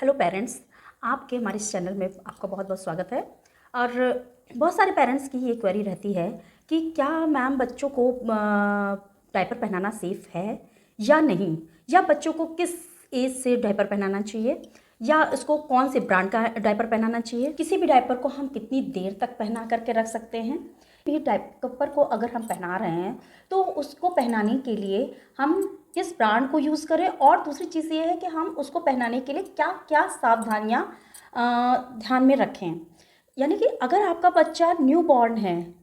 Hello parents, आपके हमारे इस चैनल में आपका बहुत बहुत स्वागत है। और बहुत सारे पेरेंट्स की ये क्वेरी रहती है कि क्या मैम बच्चों को डायपर पहनाना सेफ़ है या नहीं, या बच्चों को किस एज से डायपर पहनाना चाहिए, या इसको कौन से ब्रांड का डायपर पहनाना चाहिए। किसी भी डायपर को हम कितनी देर तक पहना करके रख सकते हैं। ये डायपर को अगर हम पहना रहे हैं तो उसको पहनाने के लिए हम किस ब्रांड को यूज़ करें, और दूसरी चीज़ ये है कि हम उसको पहनाने के लिए क्या क्या सावधानियाँ ध्यान में रखें। यानी कि अगर आपका बच्चा न्यू बॉर्न है,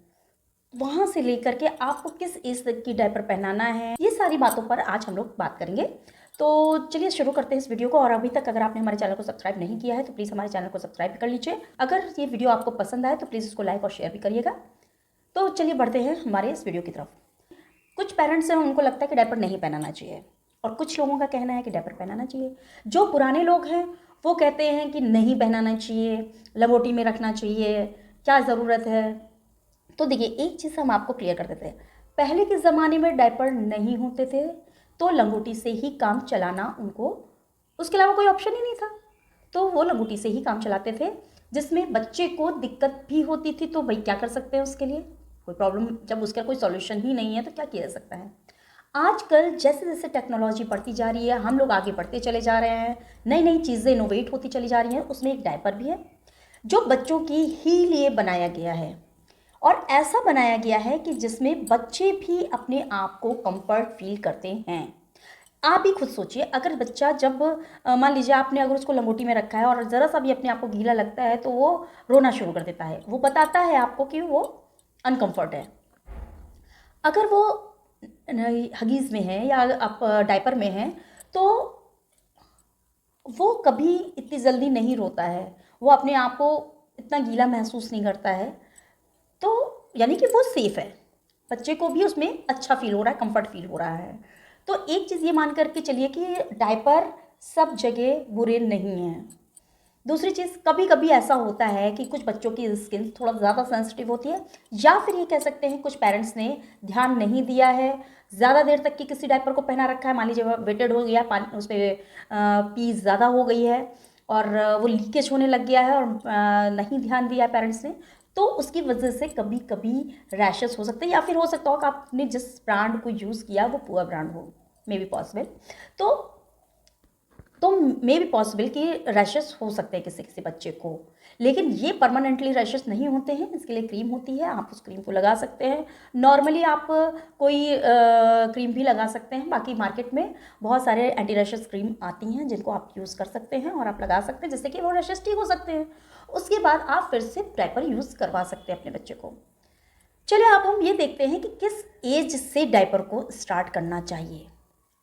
वहाँ से लेकर के आपको किस एज तक की डायपर पहनाना है, ये सारी बातों पर आज हम लोग बात करेंगे। तो चलिए शुरू करते हैं इस वीडियो को। और अभी तक अगर आपने हमारे चैनल को सब्सक्राइब नहीं किया है तो प्लीज़ हमारे चैनल को सब्सक्राइब कर लीजिए। अगर ये वीडियो आपको पसंद आए तो प्लीज़ इसको लाइक और शेयर भी करिएगा। तो चलिए बढ़ते हैं हमारे इस वीडियो की तरफ। कुछ पेरेंट्स हैं, उनको लगता है कि डायपर नहीं पहनाना चाहिए, और कुछ लोगों का कहना है कि डायपर पहनाना चाहिए। जो पुराने लोग हैं वो कहते हैं कि नहीं पहनाना चाहिए, लंगोटी में रखना चाहिए, क्या ज़रूरत है। तो देखिए, एक चीज़ हम आपको क्लियर कर देते हैं। पहले के ज़माने में डायपर नहीं होते थे तो लंगोटी से ही काम चलाना उनको, उसके अलावा कोई ऑप्शन ही नहीं था, तो वो लंगोटी से ही काम चलाते थे। जिसमें बच्चे को दिक्कत भी होती थी, तो भाई क्या कर सकते हैं उसके लिए, कोई प्रॉब्लम, जब उसका कोई सॉल्यूशन ही नहीं है तो क्या किया जा सकता है। आजकल जैसे जैसे टेक्नोलॉजी बढ़ती जा रही है, हम लोग आगे बढ़ते चले जा रहे हैं, नई नई चीज़ें इनोवेट होती चली जा रही हैं। उसमें एक डायपर भी है जो बच्चों की ही लिए बनाया गया है, और ऐसा बनाया गया है कि जिसमें बच्चे भी अपने आप को कंफर्ट फील करते हैं। आप ही खुद सोचिए, अगर बच्चा जब मान लीजिए आपने अगर उसको लंगोटी में रखा है और ज़रा सा भी अपने आप को गीला लगता है तो वो रोना शुरू कर देता है। वो बताता है आपको कि वो अनकंफर्ट है। अगर वो हगीज़ में है या आप डायपर में हैं तो वो कभी इतनी जल्दी नहीं रोता है, वो अपने आप को इतना गीला महसूस नहीं करता है। तो यानी कि वो सेफ़ है, बच्चे को भी उसमें अच्छा फील हो रहा है, कंफर्ट फील हो रहा है। तो एक चीज़ ये मान करके चलिए कि डायपर सब जगह बुरे नहीं हैं। दूसरी चीज़, कभी कभी ऐसा होता है कि कुछ बच्चों की स्किन थोड़ा ज़्यादा सेंसिटिव होती है, या फिर ये कह सकते हैं कुछ पेरेंट्स ने ध्यान नहीं दिया है, ज़्यादा देर तक की किसी डायपर को पहना रखा है। मान लीजिए वेटेड हो गया, पानी उस पर पी ज़्यादा हो गई है और वो लीकेज होने लग गया है, और नहीं ध्यान दिया है पेरेंट्स ने, तो उसकी वजह से कभी कभी रैशेस हो सकते हैं। या फिर हो सकता हो कि आपने जिस ब्रांड को यूज़ किया वो पुअर ब्रांड हो, मे बी पॉसिबल। तो मे भी पॉसिबल कि रैशेस हो सकते हैं किसी किसी बच्चे को, लेकिन ये परमानेंटली रैशेस नहीं होते हैं। इसके लिए क्रीम होती है, आप उस क्रीम को लगा सकते हैं। नॉर्मली आप कोई क्रीम भी लगा सकते हैं। बाकी मार्केट में बहुत सारे एंटी रैशेस क्रीम आती हैं जिनको आप यूज़ कर सकते हैं और आप लगा सकते हैं, जिससे कि वो रैशेस ठीक हो सकते हैं। उसके बाद आप फिर से डायपर यूज़ करवा सकते हैं अपने बच्चे को। चलिए अब हम ये देखते हैं कि किस एज से डायपर को स्टार्ट करना चाहिए।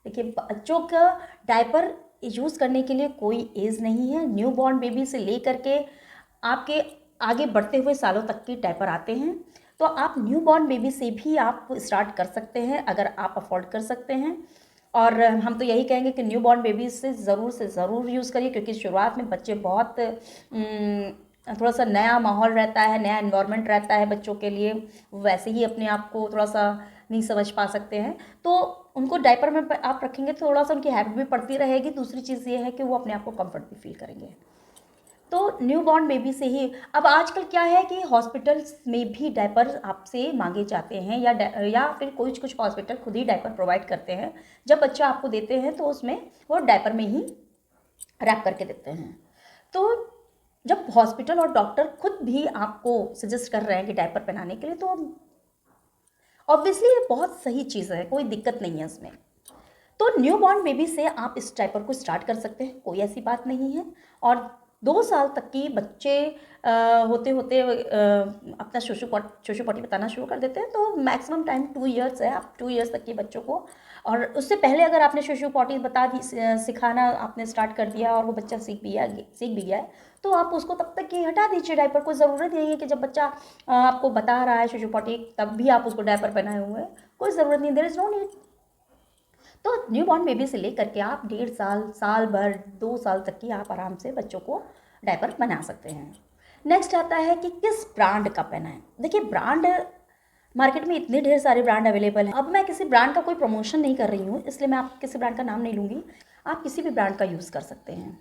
देखिए, बच्चों का डायपर यूज़ करने के लिए कोई एज नहीं है। न्यू बॉर्न बेबी से ले करके आपके आगे बढ़ते हुए सालों तक के डायपर आते हैं, तो आप न्यू बॉर्न बेबी से भी आप स्टार्ट कर सकते हैं अगर आप अफोर्ड कर सकते हैं। और हम तो यही कहेंगे कि न्यू बॉर्न बेबी से ज़रूर यूज़ करिए, क्योंकि शुरुआत में बच्चे बहुत थोड़ा सा नया माहौल रहता है, नया इन्वायरमेंट रहता है बच्चों के लिए, वैसे ही अपने आप को थोड़ा सा नहीं समझ पा सकते हैं। तो उनको डायपर में आप रखेंगे तो थोड़ा सा उनकी हैबिट भी पड़ती रहेगी। दूसरी चीज़ ये है कि वो अपने आप को कंफर्ट भी फील करेंगे। तो न्यू बॉर्न बेबी से ही, अब आजकल क्या है कि हॉस्पिटल्स में भी डायपर आपसे मांगे जाते हैं, या फिर कुछ हॉस्पिटल खुद ही डायपर प्रोवाइड करते हैं। जब बच्चा आपको देते हैं तो उसमें वो डायपर में ही रैप करके देते हैं। तो जब हॉस्पिटल और डॉक्टर खुद भी आपको सजेस्ट कर रहे हैं कि डायपर पहनाने के लिए, तो ऑब्वियसली ये बहुत सही चीज़ है, कोई दिक्कत नहीं है इसमें। तो न्यू बॉर्न बेबी से आप इस डायपर को स्टार्ट कर सकते हैं, कोई ऐसी बात नहीं है। और 2 साल तक की बच्चे होते होते अपना शोशू पॉटी बताना शुरू कर देते हैं। तो मैक्सिमम टाइम 2 इयर्स है, आप 2 इयर्स तक के बच्चों को, और उससे पहले अगर आपने शोशू पॉटी सिखाना आपने स्टार्ट कर दिया और वो बच्चा सीख भी गया है, तो आप उसको तब तक ही हटा दीजिए डायपर। कोई ज़रूरत नहीं है कि जब बच्चा आपको बता रहा है शोशू पॉटी तब भी आप उसको डायपर पहनाए हुए हैं, कोई ज़रूरत नहीं, देयर इज़ नो नीड। तो न्यू बॉर्न बेबी से लेकर के आप 1.5 साल, साल भर, 2 साल तक की आप आराम से बच्चों को डायपर बना सकते हैं। नेक्स्ट आता है कि किस ब्रांड का पहना है। देखिए, ब्रांड मार्केट में इतने ढेर सारे ब्रांड अवेलेबल हैं। अब मैं किसी ब्रांड का कोई प्रमोशन नहीं कर रही हूँ, इसलिए मैं आप किसी ब्रांड का नाम नहीं लूँगी। आप किसी भी ब्रांड का यूज़ कर सकते हैं।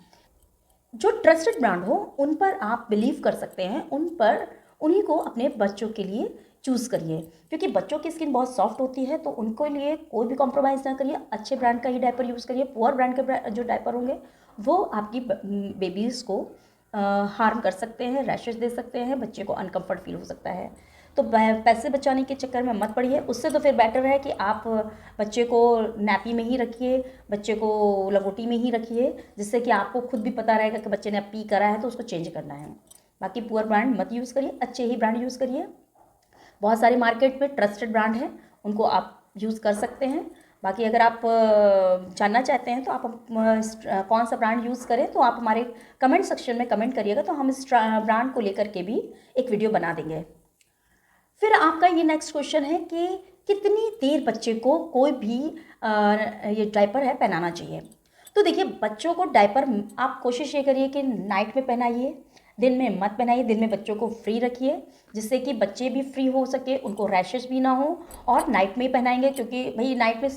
जो ट्रस्टेड ब्रांड हो उन पर आप बिलीव कर सकते हैं, उन पर उन्हीं को अपने बच्चों के लिए चूज़ करिए, क्योंकि बच्चों की स्किन बहुत सॉफ्ट होती है, तो उनको लिए कोई भी कॉम्प्रोमाइज़ ना करिए, अच्छे ब्रांड का ही डायपर यूज़ करिए। पुअर ब्रांड के जो डायपर होंगे वो आपकी बेबीज़ को हार्म कर सकते हैं, रैशेस दे सकते हैं, बच्चे को अनकम्फर्ट फील हो सकता है। तो पैसे बचाने के चक्कर में मत पड़िए, उससे तो फिर बेटर है कि आप बच्चे को नैपी में ही रखिए, बच्चे को लंगोटी में ही रखिए, जिससे कि आपको खुद भी पता रहेगा कि बच्चे ने अब पी करा है तो उसको चेंज करना है। बाकी पुअर ब्रांड मत यूज़ करिए, अच्छे ही ब्रांड यूज़ करिए। बहुत सारे मार्केट में ट्रस्टेड ब्रांड हैं, उनको आप यूज़ कर सकते हैं। बाकी अगर आप जानना चाहते हैं तो आप कौन सा ब्रांड यूज़ करें, तो आप हमारे कमेंट सेक्शन में कमेंट करिएगा, तो हम इस ब्रांड को लेकर के भी एक वीडियो बना देंगे। फिर आपका ये नेक्स्ट क्वेश्चन है कि कितनी देर बच्चे को कोई भी ये डायपर है पहनाना चाहिए। तो देखिए, बच्चों को डायपर आप कोशिश ये करिए कि नाइट में पहनाइए, दिन में मत पहनाइए। दिन में बच्चों को फ्री रखिए, जिससे कि बच्चे भी फ्री हो सके, उनको रैशेस भी ना हो। और नाइट में ही पहनाएंगे, क्योंकि भाई नाइट में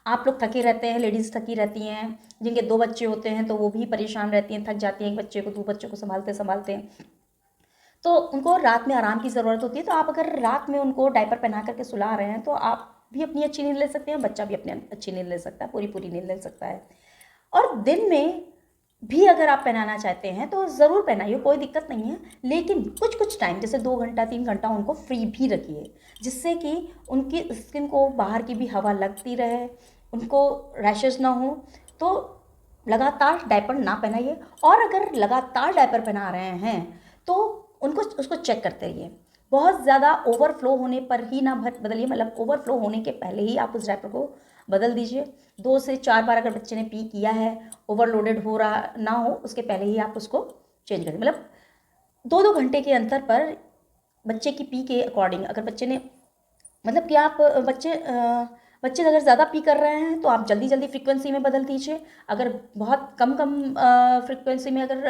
आप लोग थके रहते हैं, लेडीज़ थकी रहती हैं, जिनके 2 बच्चे होते हैं तो वो भी परेशान रहती हैं, थक जाती हैं, एक बच्चे को 2 बच्चों को संभालते संभालते। तो उनको रात में आराम की ज़रूरत होती है, तो आप अगर रात में उनको डायपर पहना करके सुला रहे हैं तो आप भी अपनी अच्छी नींद ले सकते हैं, बच्चा भी अपनी अच्छी नींद ले सकता है, पूरी पूरी नींद ले सकता है। और दिन में भी अगर आप पहनाना चाहते हैं तो ज़रूर पहनाइए, कोई दिक्कत नहीं है, लेकिन कुछ कुछ टाइम जैसे 2 घंटा 3 घंटा उनको फ्री भी रखिए, जिससे कि उनकी स्किन को बाहर की भी हवा लगती रहे, उनको रैशेस ना हो। तो लगातार डायपर ना पहनाइए, और अगर लगातार डायपर पहना रहे हैं तो उनको उसको चेक करते रहिए। बहुत ज़्यादा ओवरफ्लो होने पर ही ना बदलिए, मतलब ओवरफ्लो होने के पहले ही आप उस डायपर को बदल दीजिए। 2 से 4 बार अगर बच्चे ने पी किया है, ओवरलोडेड हो रहा ना हो, उसके पहले ही आप उसको चेंज करें। मतलब 2-2 घंटे के अंतर पर बच्चे की पी के अकॉर्डिंग, अगर बच्चे ने, मतलब कि आप बच्चे अगर ज़्यादा पी कर रहे हैं तो आप जल्दी जल्दी फ्रीक्वेंसी में बदल दीजिए। अगर बहुत कम कम फ्रीक्वेंसी में अगर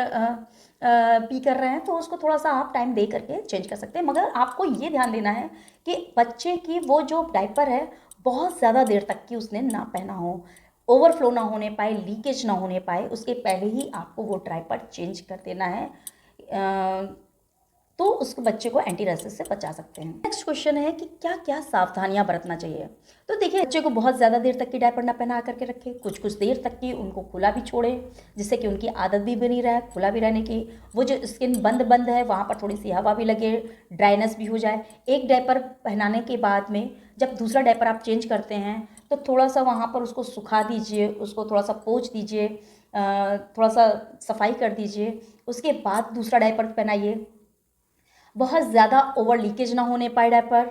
पी कर रहे हैं तो उसको थोड़ा सा आप टाइम दे करके चेंज कर सकते हैं। मगर आपको ये ध्यान देना है कि बच्चे की वो जो डायपर है बहुत ज़्यादा देर तक की उसने ना पहना हो, ओवरफ्लो ना होने पाए, लीकेज ना होने पाए, उसके पहले ही आपको वो डायपर चेंज कर देना है। तो उस बच्चे को एंटी रैशेस से बचा सकते हैं। नेक्स्ट क्वेश्चन है कि क्या क्या सावधानियां बरतना चाहिए। तो देखिए, बच्चे को बहुत ज़्यादा देर तक की डायपर ना पहना करके रखें, कुछ कुछ देर तक की उनको खुला भी छोड़ें, जिससे कि उनकी आदत भी बनी रहे खुला भी रहने की। वो जो स्किन बंद बंद है वहाँ पर थोड़ी सी हवा भी लगे, ड्राइनेस भी हो जाए। एक डायपर पहनाने के बाद में जब दूसरा डायपर आप चेंज करते हैं तो थोड़ा सा वहाँ पर उसको सुखा दीजिए, उसको थोड़ा सा पोंछ दीजिए, थोड़ा सा सफाई कर दीजिए, उसके बाद दूसरा डायपर पहनाइए। बहुत ज़्यादा ओवर लीकेज ना होने पाए डायपर।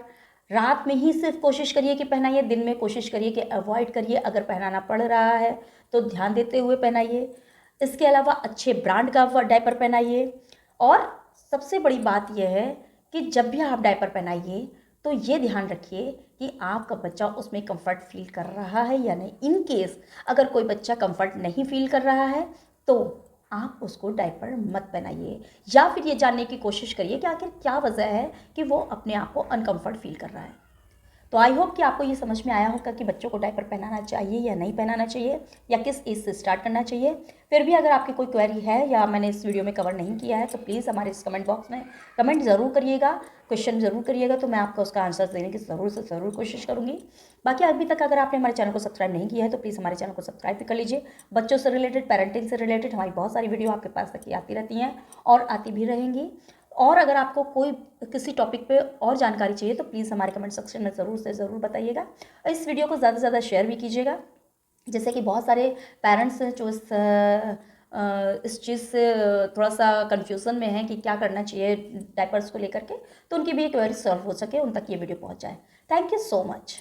रात में ही सिर्फ कोशिश करिए कि पहनाइए, दिन में कोशिश करिए कि अवॉइड करिए। अगर पहनाना पड़ रहा है तो ध्यान देते हुए पहनाइए। इसके अलावा अच्छे ब्रांड का डायपर पहनाइए। और सबसे बड़ी बात यह है कि जब भी आप डायपर पहनाइए तो ये ध्यान रखिए कि आपका बच्चा उसमें कंफर्ट फील कर रहा है या नहीं। इन केस अगर कोई बच्चा कंफर्ट नहीं फील कर रहा है तो आप उसको डायपर मत पहनाइए, या फिर ये जानने की कोशिश करिए कि आखिर क्या वजह है कि वो अपने आप को अनकंफर्ट फील कर रहा है। तो आई होप कि आपको ये समझ में आया होगा कि बच्चों को डायपर पहनाना चाहिए या नहीं पहनाना चाहिए, या किस एज से स्टार्ट करना चाहिए। फिर भी अगर आपकी कोई क्वेरी है या मैंने इस वीडियो में कवर नहीं किया है तो प्लीज़ हमारे इस कमेंट बॉक्स में कमेंट ज़रूर करिएगा, क्वेश्चन ज़रूर करिएगा, तो मैं आपको उसका आंसर देने की ज़रूर से ज़रूर कोशिश करूँगी। बाकी अभी तक अगर आपने हमारे चैनल को सब्सक्राइब नहीं किया है तो प्लीज़ हमारे चैनल को सब्सक्राइब भी कर लीजिए। बच्चों से रिलेटेड, पेरेंटिंग से रिलेटेड हमारी बहुत सारी वीडियो आपके पास तक आती रहती हैं और आती भी रहेंगी। और अगर आपको कोई किसी टॉपिक पे और जानकारी चाहिए तो प्लीज़ हमारे कमेंट सेक्शन में ज़रूर से ज़रूर बताइएगा। और इस वीडियो को ज़्यादा से ज़्यादा शेयर भी कीजिएगा, जैसे कि बहुत सारे पेरेंट्स हैं जो इस चीज़ से थोड़ा सा कन्फ्यूज़न में है कि क्या करना चाहिए डायपर्स को लेकर के, तो उनकी भी एक क्वेरी सॉल्व हो सके, उन तक ये वीडियो पहुँच जाए। Thank you so much.